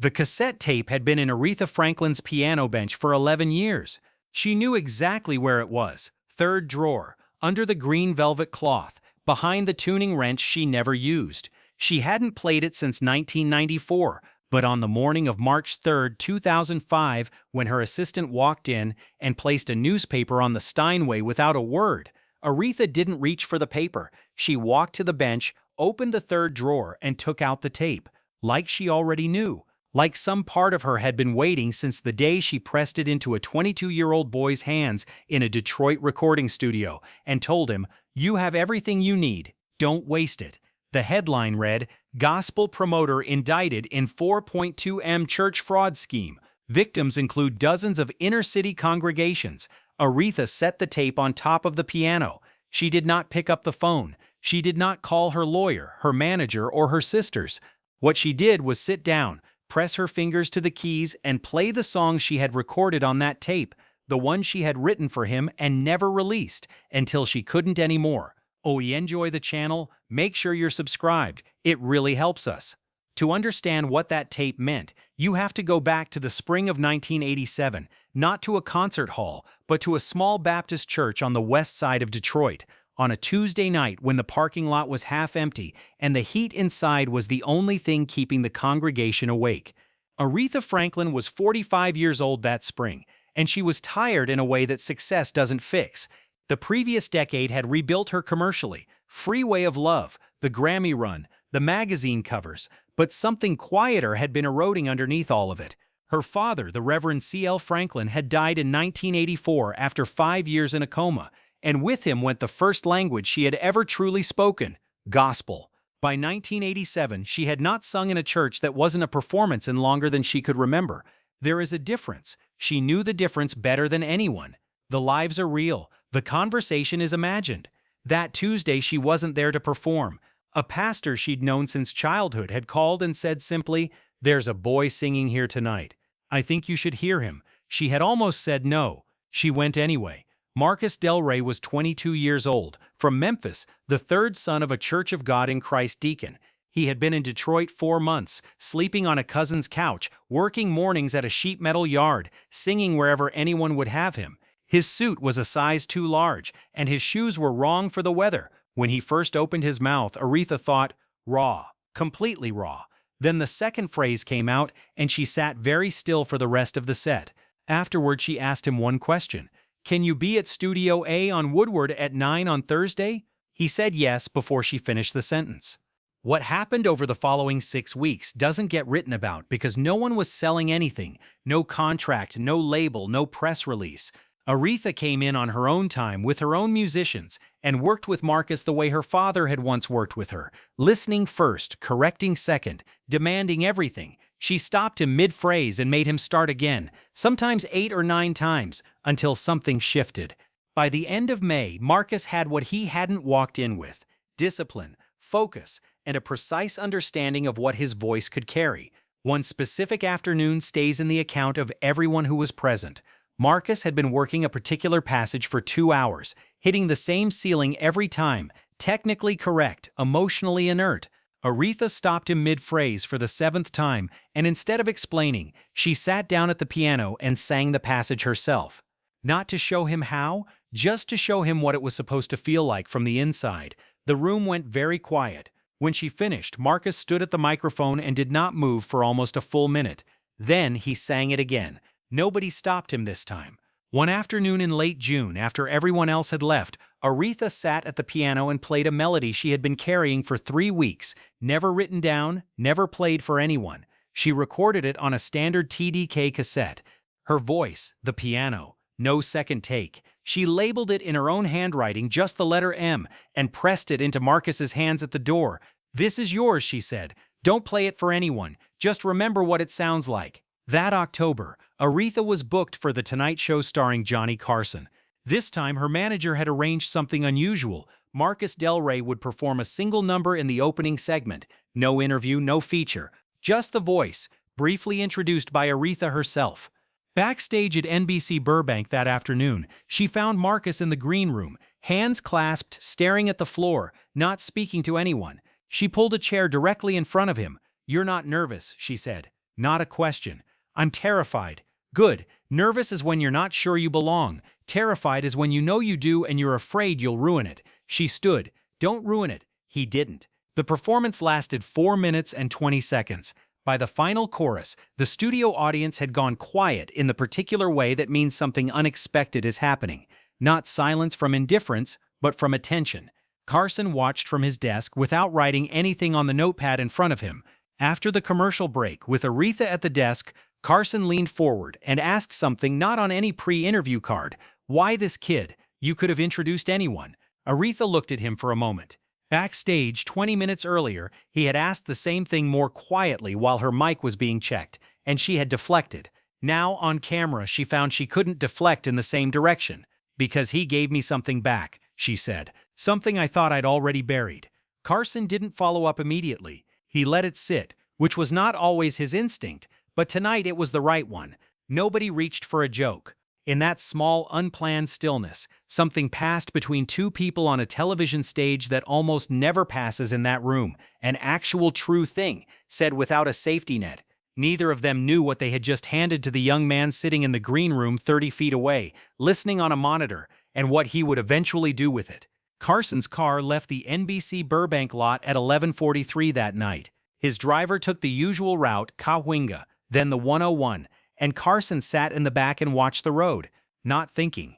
The cassette tape had been in Aretha Franklin's piano bench for 11 years. She knew exactly where it was, third drawer, under the green velvet cloth, behind the tuning wrench she never used. She hadn't played it since 1994, but on the morning of March 3, 2005, when her assistant walked in and placed a newspaper on the Steinway without a word, Aretha didn't reach for the paper. She walked to the bench, opened the third drawer, and took out the tape, like she already knew. Like some part of her had been waiting since the day she pressed it into a 22-year-old boy's hands in a Detroit recording studio and told him, "You have everything you need. Don't waste it." The headline read, "Gospel Promoter Indicted in 4.2M Church Fraud Scheme. Victims include dozens of inner-city congregations." Aretha set the tape on top of the piano. She did not pick up the phone. She did not call her lawyer, her manager, or her sisters. What she did was sit down, press her fingers to the keys, and play the song she had recorded on that tape, the one she had written for him and never released, until she couldn't anymore. Oh, you enjoy the channel? Make sure you're subscribed. It really helps us. To understand what that tape meant, you have to go back to the spring of 1987, not to a concert hall, but to a small Baptist church on the west side of Detroit, on a Tuesday night when the parking lot was half empty and the heat inside was the only thing keeping the congregation awake. Aretha Franklin was 45 years old that spring, and she was tired in a way that success doesn't fix. The previous decade had rebuilt her commercially, Freeway of Love, the Grammy run, the magazine covers, but something quieter had been eroding underneath all of it. Her father, the Reverend C.L. Franklin, had died in 1984 after 5 years in a coma, and with him went the first language she had ever truly spoken, gospel. By 1987, she had not sung in a church that wasn't a performance in longer than she could remember. There is a difference. She knew the difference better than anyone. The lives are real. The conversation is imagined. That Tuesday, she wasn't there to perform. A pastor she'd known since childhood had called and said simply, "There's a boy singing here tonight. I think you should hear him." She had almost said no. She went anyway. Marcus Del Rey was 22 years old, from Memphis, the third son of a Church of God in Christ deacon. He had been in Detroit 4 months, sleeping on a cousin's couch, working mornings at a sheet metal yard, singing wherever anyone would have him. His suit was a size too large, and his shoes were wrong for the weather. When he first opened his mouth, Aretha thought, raw, completely raw. Then the second phrase came out, and she sat very still for the rest of the set. Afterward, she asked him one question. "Can you be at Studio A on Woodward at 9 on Thursday?" He said yes before she finished the sentence. What happened over the following 6 weeks doesn't get written about because no one was selling anything, no contract, no label, no press release. Aretha came in on her own time with her own musicians and worked with Marcus the way her father had once worked with her, listening first, correcting second, demanding everything. She stopped him mid-phrase and made him start again, sometimes 8 or 9 times, until something shifted. By the end of May, Marcus had what he hadn't walked in with: discipline, focus, and a precise understanding of what his voice could carry. One specific afternoon stays in the account of everyone who was present. Marcus had been working a particular passage for 2 hours, hitting the same ceiling every time, technically correct, emotionally inert. Aretha stopped him mid-phrase for the 7th time, and instead of explaining, she sat down at the piano and sang the passage herself. Not to show him how, just to show him what it was supposed to feel like from the inside. The room went very quiet. When she finished, Marcus stood at the microphone and did not move for almost a full minute. Then he sang it again. Nobody stopped him this time. One afternoon in late June, after everyone else had left, Aretha sat at the piano and played a melody she had been carrying for 3 weeks, never written down, never played for anyone. She recorded it on a standard TDK cassette. Her voice, the piano, no second take. She labeled it in her own handwriting, just the letter M, and pressed it into Marcus's hands at the door. "This is yours," she said. "Don't play it for anyone. Just remember what it sounds like." That October, Aretha was booked for The Tonight Show starring Johnny Carson. This time, her manager had arranged something unusual. Marcus Del Rey would perform a single number in the opening segment. No interview, no feature. Just the voice, briefly introduced by Aretha herself. Backstage at NBC Burbank that afternoon, she found Marcus in the green room, hands clasped, staring at the floor, not speaking to anyone. She pulled a chair directly in front of him. "You're not nervous," she said. Not a question. I'm terrified. Good. Nervous is when you're not sure you belong. Terrified is when you know you do and you're afraid you'll ruin it. She stood. Don't ruin it. He didn't. The performance lasted 4 minutes and 20 seconds. By the final chorus, the studio audience had gone quiet in the particular way that means something unexpected is happening. Not silence from indifference, but from attention. Carson watched from his desk without writing anything on the notepad in front of him. After the commercial break, with Aretha at the desk, Carson leaned forward and asked something not on any pre-interview card. Why this kid? You could have introduced anyone. Aretha looked at him for a moment. Backstage 20 minutes earlier, he had asked the same thing more quietly while her mic was being checked, and she had deflected. Now, on camera, she found she couldn't deflect in the same direction. Because he gave me something back, she said. Something I thought I'd already buried. Carson didn't follow up immediately. He let it sit, which was not always his instinct, but tonight it was the right one. Nobody reached for a joke. In that small, unplanned stillness, something passed between two people on a television stage that almost never passes in that room. An actual true thing, said without a safety net. Neither of them knew what they had just handed to the young man sitting in the green room 30 feet away, listening on a monitor, and what he would eventually do with it. Carson's car left the NBC Burbank lot at 11:43 that night. His driver took the usual route, Cahuenga, then the 101, and Carson sat in the back and watched the road, not thinking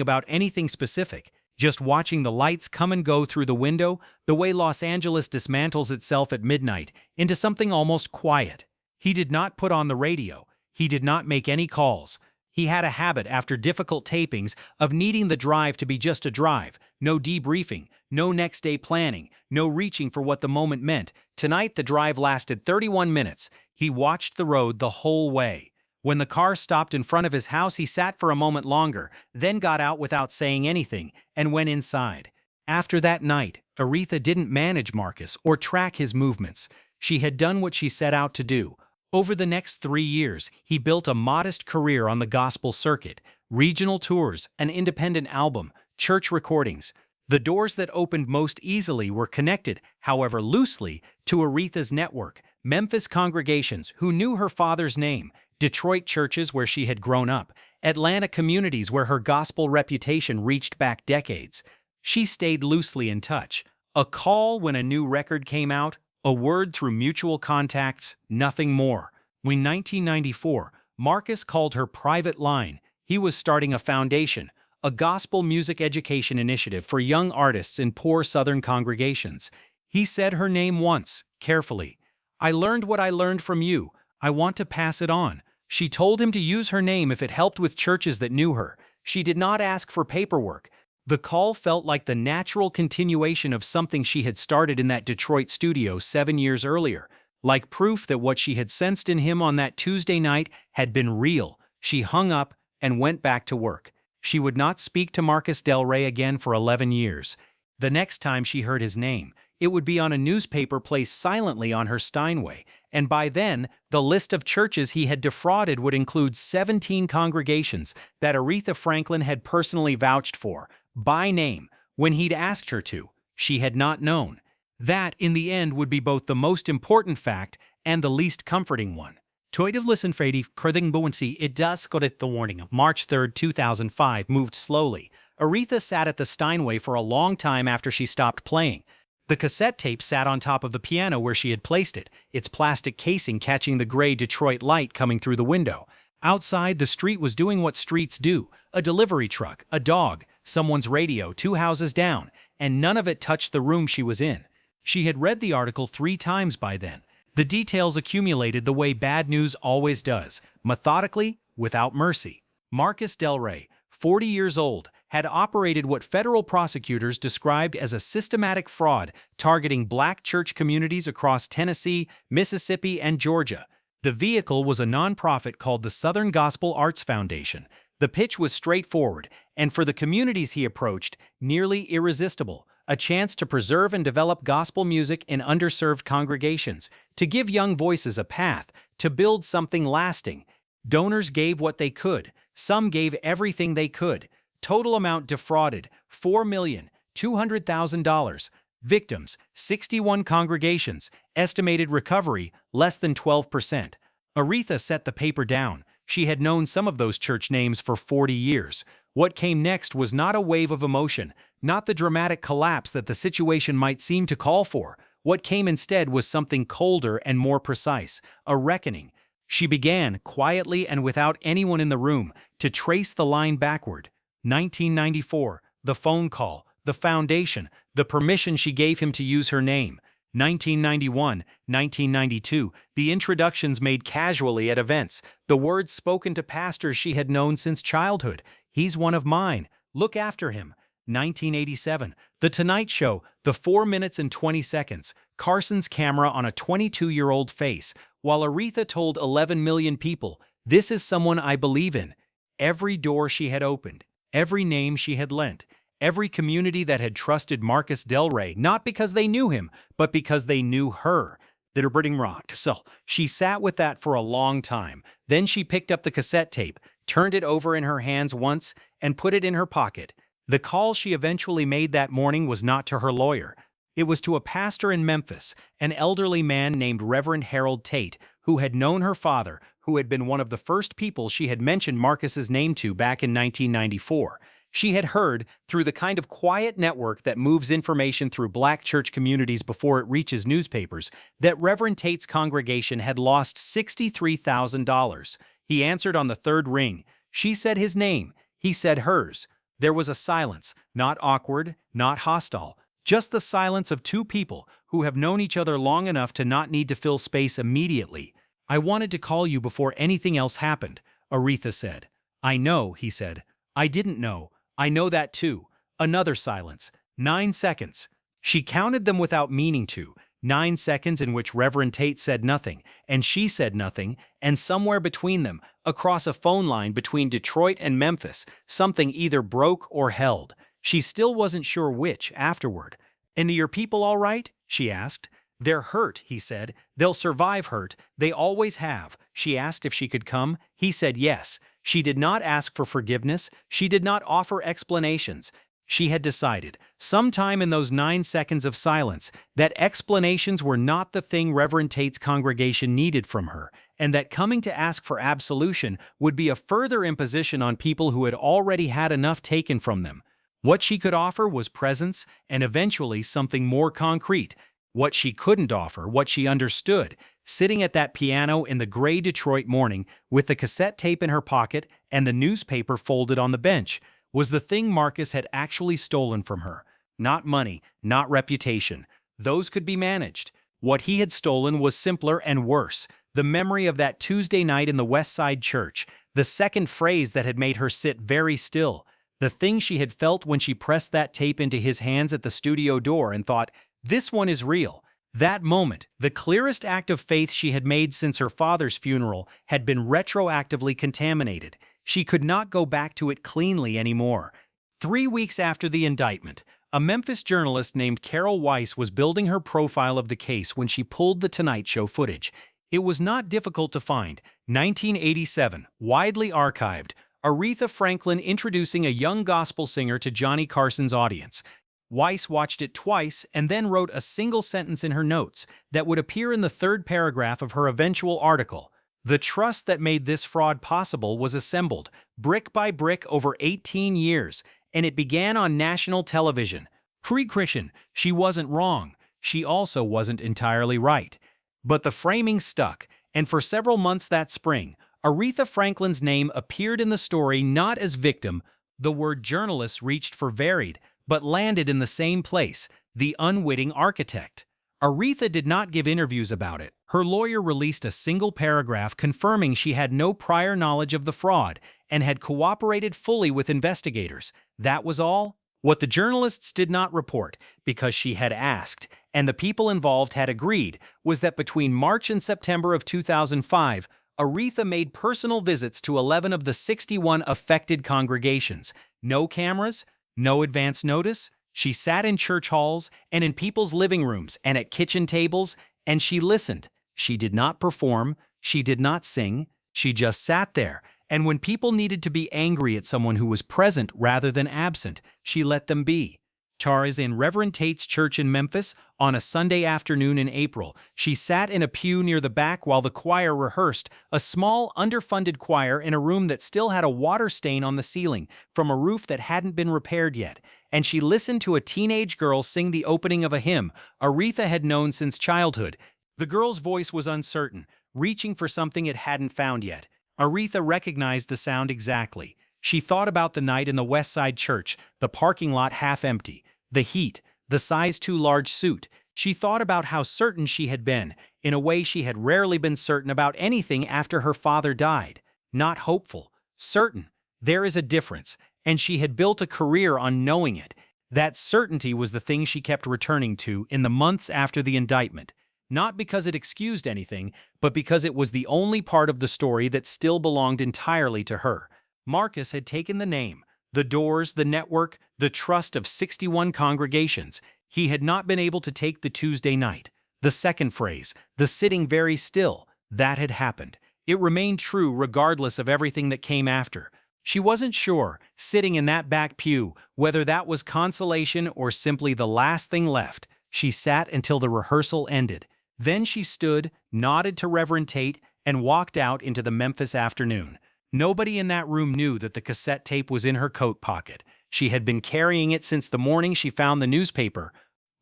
about anything specific, just watching the lights come and go through the window, the way Los Angeles dismantles itself at midnight into something almost quiet. He did not put on the radio. He did not make any calls. He had a habit after difficult tapings of needing the drive to be just a drive, no debriefing, no next day planning, no reaching for what the moment meant. Tonight the drive lasted 31 minutes. He watched the road the whole way. When the car stopped in front of his house, he sat for a moment longer, then got out without saying anything, and went inside. After that night, Aretha didn't manage Marcus or track his movements. She had done what she set out to do. Over the next 3 years, he built a modest career on the gospel circuit, regional tours, an independent album, church recordings. The doors that opened most easily were connected, however loosely, to Aretha's network, Memphis congregations who knew her father's name, Detroit churches where she had grown up, Atlanta communities where her gospel reputation reached back decades. She stayed loosely in touch. A call when a new record came out, a word through mutual contacts, nothing more. When 1994, Marcus called her private line. He was starting a foundation, a gospel music education initiative for young artists in poor Southern congregations. He said her name once, carefully. I learned what I learned from you. I want to pass it on. She told him to use her name if it helped with churches that knew her. She did not ask for paperwork. The call felt like the natural continuation of something she had started in that Detroit studio 7 years earlier, like proof that what she had sensed in him on that Tuesday night had been real. She hung up and went back to work. She would not speak to Marcus Del Rey again for 11 years. The next time she heard his name, it would be on a newspaper placed silently on her Steinway, and by then, the list of churches he had defrauded would include 17 congregations that Aretha Franklin had personally vouched for, by name, when he'd asked her to. She had not known. That, in the end, would be both the most important fact and the least comforting one. Toitiv listen Frady Kurthing Buoyancy it does got it the warning of March 3, 2005 moved slowly. Aretha sat at the Steinway for a long time after she stopped playing. The cassette tape sat on top of the piano where she had placed it, its plastic casing catching the gray Detroit light coming through the window. Outside, the street was doing what streets do. A delivery truck, a dog, someone's radio 2 houses down, and none of it touched the room she was in. She had read the article 3 times by then. The details accumulated the way bad news always does, methodically, without mercy. Marcus Del Rey, 40 years old, had operated what federal prosecutors described as a systematic fraud targeting black church communities across Tennessee, Mississippi, and Georgia. The vehicle was a nonprofit called the Southern Gospel Arts Foundation. The pitch was straightforward, and for the communities he approached, nearly irresistible. A chance to preserve and develop gospel music in underserved congregations, to give young voices a path, to build something lasting. Donors gave what they could. Some gave everything they could. Total amount defrauded, $4,200,000. Victims, 61 congregations. Estimated recovery, less than 12%. Aretha set the paper down. She had known some of those church names for 40 years. What came next was not a wave of emotion, not the dramatic collapse that the situation might seem to call for. What came instead was something colder and more precise, a reckoning. She began, quietly and without anyone in the room, to trace the line backward. 1994, the phone call, the foundation, the permission she gave him to use her name. 1991, 1992, the introductions made casually at events, the words spoken to pastors she had known since childhood. He's one of mine. Look after him. 1987, The Tonight Show, the 4 minutes and 20 seconds, Carson's camera on a 22-year-old face, while Aretha told 11 million people, "This is someone I believe in." Every door she had opened, every name she had lent, every community that had trusted Marcus Del Rey, not because they knew him, but because they knew her. The Birding Rock. So she sat with that for a long time. Then she picked up the cassette tape, turned it over in her hands once, and put it in her pocket. The call she eventually made that morning was not to her lawyer. It was to a pastor in Memphis, an elderly man named Reverend Harold Tate, who had known her father, who had been one of the first people she had mentioned Marcus's name to back in 1994. She had heard, through the kind of quiet network that moves information through black church communities before it reaches newspapers, that Reverend Tate's congregation had lost $63,000. He answered on the third ring. She said his name. He said hers. There was a silence, not awkward, not hostile, just the silence of two people who have known each other long enough to not need to fill space immediately. "I wanted to call you before anything else happened," Aretha said. "I know," he said. "I didn't know. I know that too." Another silence. 9 seconds. She counted them without meaning to. 9 seconds in which Reverend Tate said nothing, and she said nothing, and somewhere between them, across a phone line between Detroit and Memphis, something either broke or held. She still wasn't sure which afterward. "And are your people all right?" she asked. "They're hurt," he said. "They'll survive hurt. They always have." She asked if she could come. He said yes. She did not ask for forgiveness. She did not offer explanations. She had decided, sometime in those 9 seconds of silence, that explanations were not the thing Reverend Tate's congregation needed from her, and that coming to ask for absolution would be a further imposition on people who had already had enough taken from them. What she could offer was presence and eventually something more concrete. What she couldn't offer, what she understood, sitting at that piano in the gray Detroit morning with the cassette tape in her pocket and the newspaper folded on the bench, was the thing Marcus had actually stolen from her. Not money, not reputation. Those could be managed. What he had stolen was simpler and worse. The memory of that Tuesday night in the West Side Church, the second phrase that had made her sit very still, the thing she had felt when she pressed that tape into his hands at the studio door and thought, "This one is real." That moment, the clearest act of faith she had made since her father's funeral, had been retroactively contaminated. She could not go back to it cleanly anymore. 3 weeks after the indictment, a Memphis journalist named Carol Weiss was building her profile of the case when she pulled the Tonight Show footage. It was not difficult to find. 1987, widely archived, Aretha Franklin introducing a young gospel singer to Johnny Carson's audience. Weiss watched it twice and then wrote a single sentence in her notes that would appear in the third paragraph of her eventual article. The trust that made this fraud possible was assembled, brick by brick over 18 years, and it began on national television. Pre-Christian, she wasn't wrong. She also wasn't entirely right. But the framing stuck, and for several months that spring, Aretha Franklin's name appeared in the story not as victim. The word journalists reached for varied, but landed in the same place, the unwitting architect. Aretha did not give interviews about it. Her lawyer released a single paragraph confirming she had no prior knowledge of the fraud and had cooperated fully with investigators. That was all. What the journalists did not report, because she had asked, and the people involved had agreed, was that between March and September of 2005, Aretha made personal visits to 11 of the 61 affected congregations. No cameras, no advance notice. She sat in church halls and in people's living rooms and at kitchen tables, and she listened. She did not perform. She did not sing. She just sat there. And when people needed to be angry at someone who was present rather than absent, she let them be. Tara's in Reverend Tate's church in Memphis on a Sunday afternoon in April. She sat in a pew near the back while the choir rehearsed, a small, underfunded choir in a room that still had a water stain on the ceiling from a roof that hadn't been repaired yet. And she listened to a teenage girl sing the opening of a hymn Aretha had known since childhood. The girl's voice was uncertain, reaching for something it hadn't found yet. Aretha recognized the sound exactly. She thought about the night in the West Side Church, the parking lot half empty, the heat, the size too large suit. She thought about how certain she had been, in a way she had rarely been certain about anything after her father died. Not hopeful, certain. There is a difference, and she had built a career on knowing it. That certainty was the thing she kept returning to in the months after the indictment. Not because it excused anything, but because it was the only part of the story that still belonged entirely to her. Marcus had taken the name, the doors, the network, the trust of 61 congregations. He had not been able to take the Tuesday night. The second phrase, the sitting very still, that had happened. It remained true regardless of everything that came after. She wasn't sure, sitting in that back pew, whether that was consolation or simply the last thing left. She sat until the rehearsal ended. Then she stood, nodded to Reverend Tate, and walked out into the Memphis afternoon. Nobody in that room knew that the cassette tape was in her coat pocket. She had been carrying it since the morning she found the newspaper.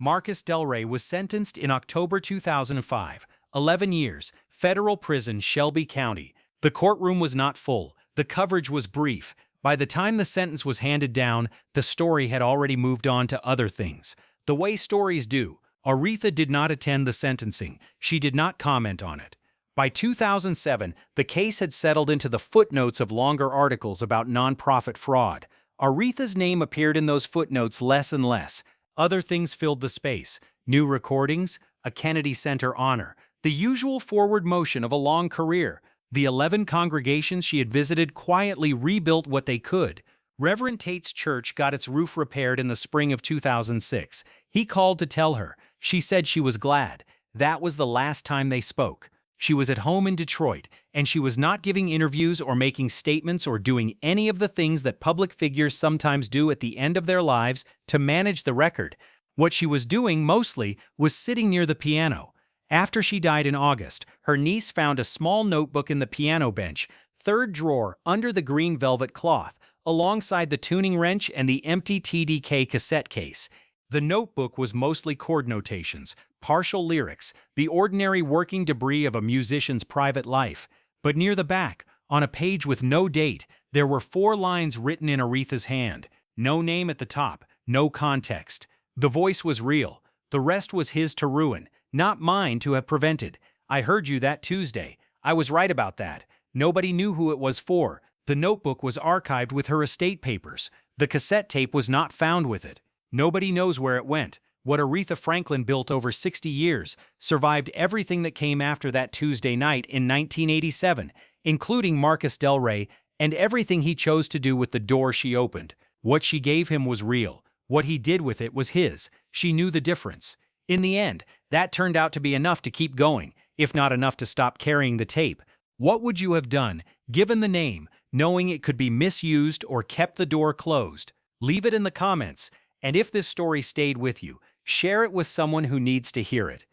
Marcus Delray was sentenced in October 2005, 11 years, federal prison, Shelby County. The courtroom was not full. The coverage was brief. By the time the sentence was handed down, the story had already moved on to other things. The way stories do. Aretha did not attend the sentencing. She did not comment on it. By 2007, the case had settled into the footnotes of longer articles about nonprofit fraud. Aretha's name appeared in those footnotes less and less. Other things filled the space. New recordings, a Kennedy Center honor, the usual forward motion of a long career. The 11 congregations she had visited quietly rebuilt what they could. Reverend Tate's church got its roof repaired in the spring of 2006. He called to tell her. She said she was glad. That was the last time they spoke. She was at home in Detroit, and she was not giving interviews or making statements or doing any of the things that public figures sometimes do at the end of their lives to manage the record. What she was doing mostly was sitting near the piano. After she died in August, her niece found a small notebook in the piano bench, third drawer under the green velvet cloth, alongside the tuning wrench and the empty TDK cassette case. The notebook was mostly chord notations, partial lyrics, the ordinary working debris of a musician's private life. But near the back, on a page with no date, there were 4 lines written in Aretha's hand. No name at the top, no context. The voice was real. The rest was his to ruin, not mine to have prevented. I heard you that Tuesday. I was right about that. Nobody knew who it was for. The notebook was archived with her estate papers. The cassette tape was not found with it. Nobody knows where it went. What Aretha Franklin built over 60 years survived everything that came after that Tuesday night in 1987, including Marcus Delray and everything he chose to do with the door she opened. What she gave him was real. What he did with it was his. She knew the difference. In the end, that turned out to be enough to keep going, if not enough to stop carrying the tape. What would you have done, given the name, knowing it could be misused or kept the door closed? Leave it in the comments. And if this story stayed with you, share it with someone who needs to hear it.